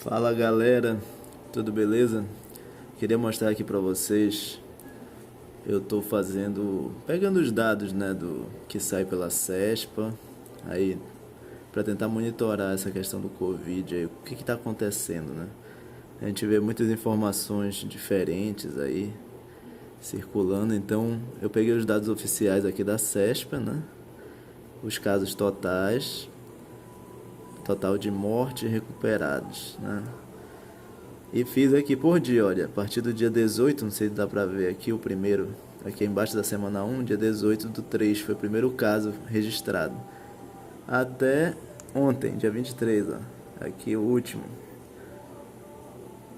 Fala galera, tudo beleza? Queria mostrar aqui pra vocês. Eu tô pegando os dados, né, do que sai pela CESPA, aí para tentar monitorar essa questão do Covid, aí, o que tá acontecendo, né? A gente vê muitas informações diferentes aí circulando, então eu peguei os dados oficiais aqui da CESPA, né? Os casos totais, total de mortes recuperados, né? E fiz aqui por dia, olha, a partir do dia 18, não sei se dá pra ver aqui o primeiro, aqui embaixo da semana 1, dia 18/3, foi o primeiro caso registrado. Até ontem, dia 23, ó, aqui o último.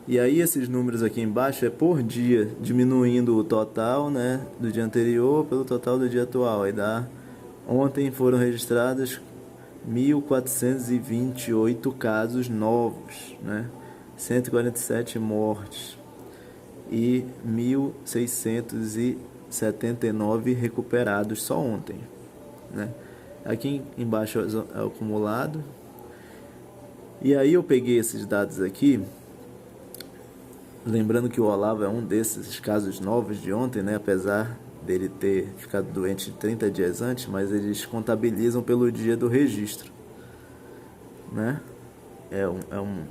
E aí esses números aqui embaixo é por dia, diminuindo o total, né, do dia anterior pelo total do dia atual. Aí dá, ontem foram registrados 1.428 casos novos, né? 147 mortes e 1.679 recuperados só ontem, né? Aqui embaixo é o acumulado. E aí eu peguei esses dados aqui, lembrando que o Olavo é um desses casos novos de ontem, né? Apesar dele ter ficado doente 30 dias antes, mas eles contabilizam pelo dia do registro, né?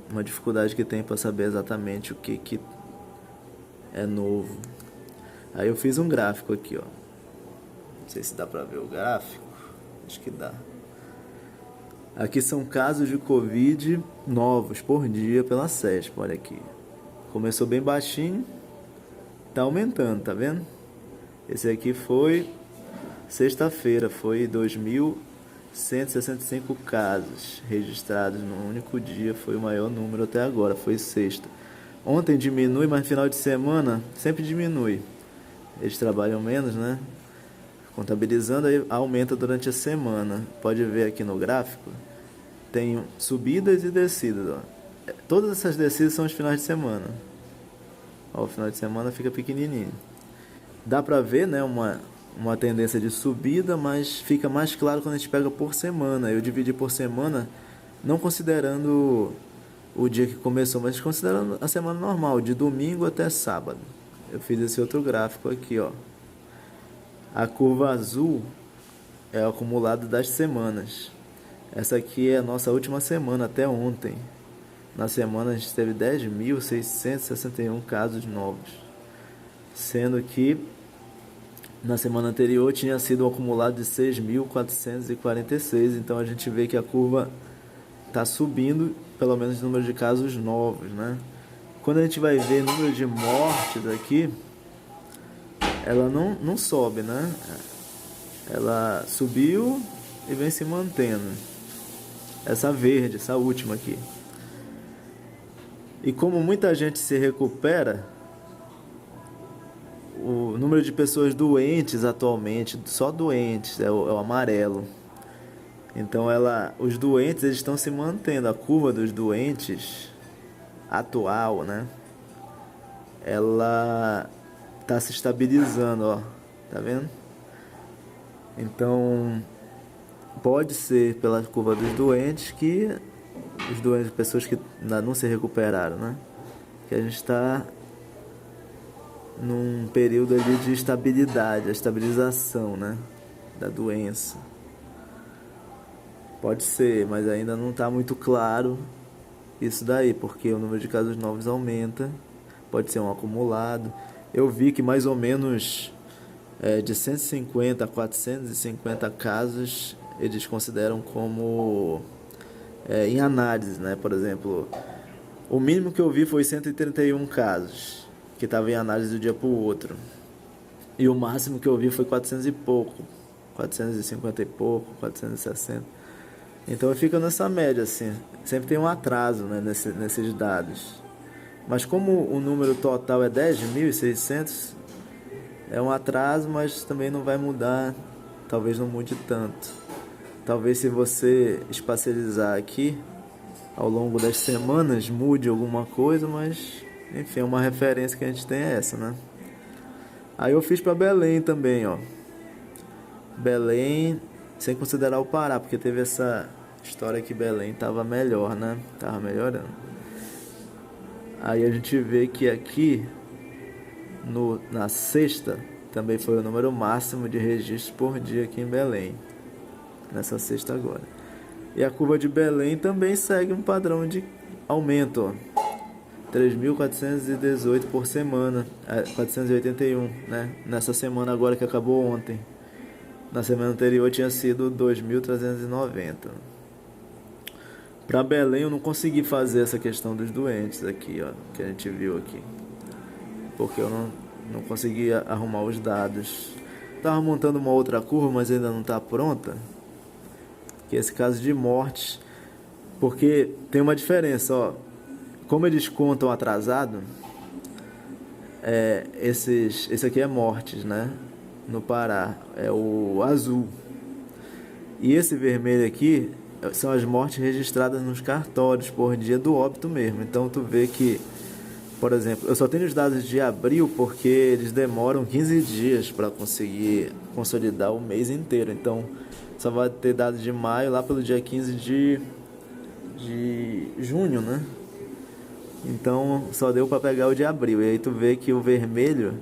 Uma dificuldade que tem para saber exatamente o que é novo. Aí eu fiz um gráfico aqui, ó. Não sei se dá para ver o gráfico. Acho que dá. Aqui são casos de Covid novos por dia pela CESP, olha aqui. Começou bem baixinho, tá aumentando, tá vendo? Esse aqui foi sexta-feira, foi 2.165 casos registrados no único dia, foi o maior número até agora, foi sexta. Ontem diminui, mas no final de semana sempre diminui. Eles trabalham menos, né? Contabilizando, aí aumenta durante a semana. Pode ver aqui no gráfico, tem subidas e descidas, ó. Todas essas descidas são os finais de semana. Ó, o final de semana fica pequenininho. Dá pra ver, né, uma tendência de subida, mas fica mais claro quando a gente pega por semana. Eu dividi por semana, não considerando o dia que começou, mas considerando a semana normal, de domingo até sábado. Eu fiz esse outro gráfico aqui, ó. A curva azul é o acumulado das semanas. Essa aqui é a nossa última semana, até ontem. Na semana a gente teve 10.661 casos novos, sendo que na semana anterior tinha sido um acumulado de 6.446. Então a gente vê que a curva está subindo, pelo menos o número de casos novos, né? Quando a gente vai ver o número de mortes aqui, ela não sobe, né? Ela subiu e vem se mantendo. Essa verde, essa última aqui. E como muita gente se recupera, o número de pessoas doentes atualmente, só doentes, é o amarelo. Então os doentes eles estão se mantendo. A curva dos doentes atual, né? Ela está se estabilizando, ó. Tá vendo? Então pode ser pela curva dos doentes que os doentes, pessoas que ainda não se recuperaram, né? Que a gente está num período ali de estabilidade, a estabilização, né, da doença. Pode ser, mas ainda não está muito claro isso daí, porque o número de casos novos aumenta, pode ser um acumulado. Eu vi que mais ou menos de 150 a 450 casos eles consideram como em análise, né? Por exemplo, o mínimo que eu vi foi 131 casos, que estava em análise do dia para o outro. E o máximo que eu vi foi 400 e pouco, 450 e pouco, 460. Então fica nessa média, assim. Sempre tem um atraso, né, nesses dados. Mas como o número total é 10.600, é um atraso, mas também não vai mudar. Talvez não mude tanto. Talvez se você espacializar aqui, ao longo das semanas, mude alguma coisa, mas enfim, uma referência que a gente tem é essa, né? Aí eu fiz para Belém também, ó. Belém, sem considerar o Pará, porque teve essa história que Belém tava melhor, né? Tava melhorando. Aí a gente vê que aqui na sexta também foi o número máximo de registros por dia aqui em Belém, nessa sexta agora. E a curva de Belém também segue um padrão de aumento, ó. 3.418 por semana, 481, né? Nessa semana agora que acabou ontem. Na semana anterior tinha sido 2.390. Para Belém eu não consegui fazer essa questão dos doentes aqui, ó, que a gente viu aqui, porque eu não consegui arrumar os dados. Tava montando uma outra curva, mas ainda não está pronta, que é esse caso de mortes, porque tem uma diferença, ó. Como eles contam atrasado, esse aqui é mortes, né? No Pará, é o azul. E esse vermelho aqui são as mortes registradas nos cartórios por dia do óbito mesmo. Então tu vê que, por exemplo, eu só tenho os dados de abril porque eles demoram 15 dias para conseguir consolidar o mês inteiro. Então só vai ter dados de maio lá pelo dia 15 de junho, né? Então só deu para pegar o de abril. E aí tu vê que o vermelho,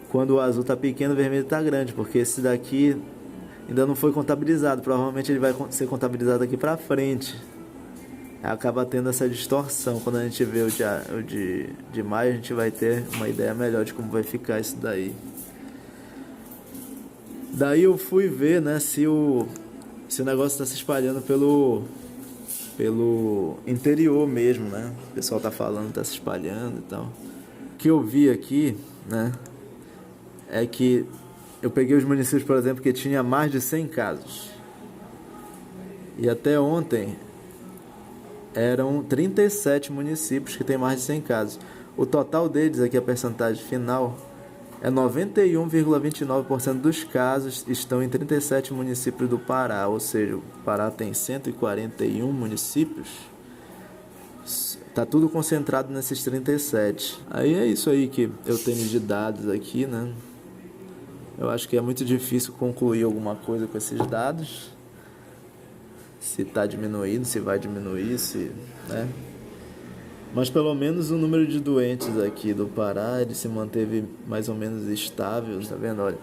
quando o azul tá pequeno, o vermelho tá grande, porque esse daqui ainda não foi contabilizado. Provavelmente ele vai ser contabilizado aqui para frente. Acaba tendo essa distorção. Quando a gente vê o de maio, a gente vai ter uma ideia melhor de como vai ficar isso daí. Daí eu fui ver, né, se o negócio está se espalhando pelo interior mesmo, né? O pessoal tá falando, tá se espalhando e tal. O que eu vi aqui, né, é que eu peguei os municípios, por exemplo, que tinha mais de 100 casos. E até ontem eram 37 municípios que tem mais de 100 casos. O total deles, aqui a percentagem final, é 91,29% dos casos estão em 37 municípios do Pará. Ou seja, o Pará tem 141 municípios. Tá tudo concentrado nesses 37. Aí é isso aí que eu tenho de dados aqui, né? Eu acho que é muito difícil concluir alguma coisa com esses dados. Se está diminuindo, se vai diminuir, né? Mas pelo menos o número de doentes aqui do Pará, ele se manteve mais ou menos estável, tá vendo? Olha,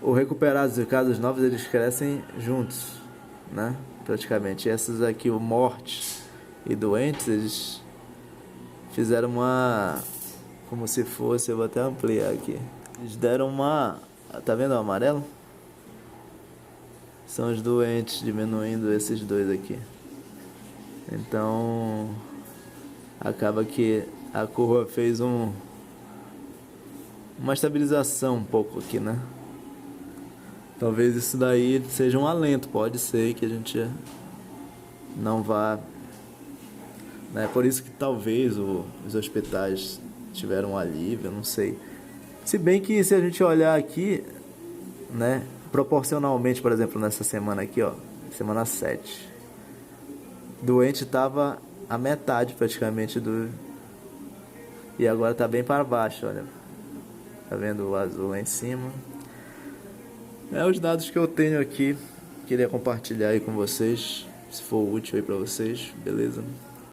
o recuperados e casos novos, eles crescem juntos, né? Praticamente. E essas aqui, o mortes e doentes, eles fizeram como se fosse, eu vou até ampliar aqui. Eles deram tá vendo o amarelo? São os doentes diminuindo esses dois aqui. Então acaba que a curva fez uma estabilização um pouco aqui, né? Talvez isso daí seja um alento, pode ser que a gente não vá, né? Por isso que talvez os hospitais tiveram um alívio, não sei. Se bem que se a gente olhar aqui, né, proporcionalmente, por exemplo, nessa semana aqui, ó, semana 7, doente estava a metade praticamente e agora tá bem para baixo, olha. Tá vendo o azul lá em cima? É os dados que eu tenho aqui. Queria compartilhar aí com vocês, se for útil aí para vocês, beleza?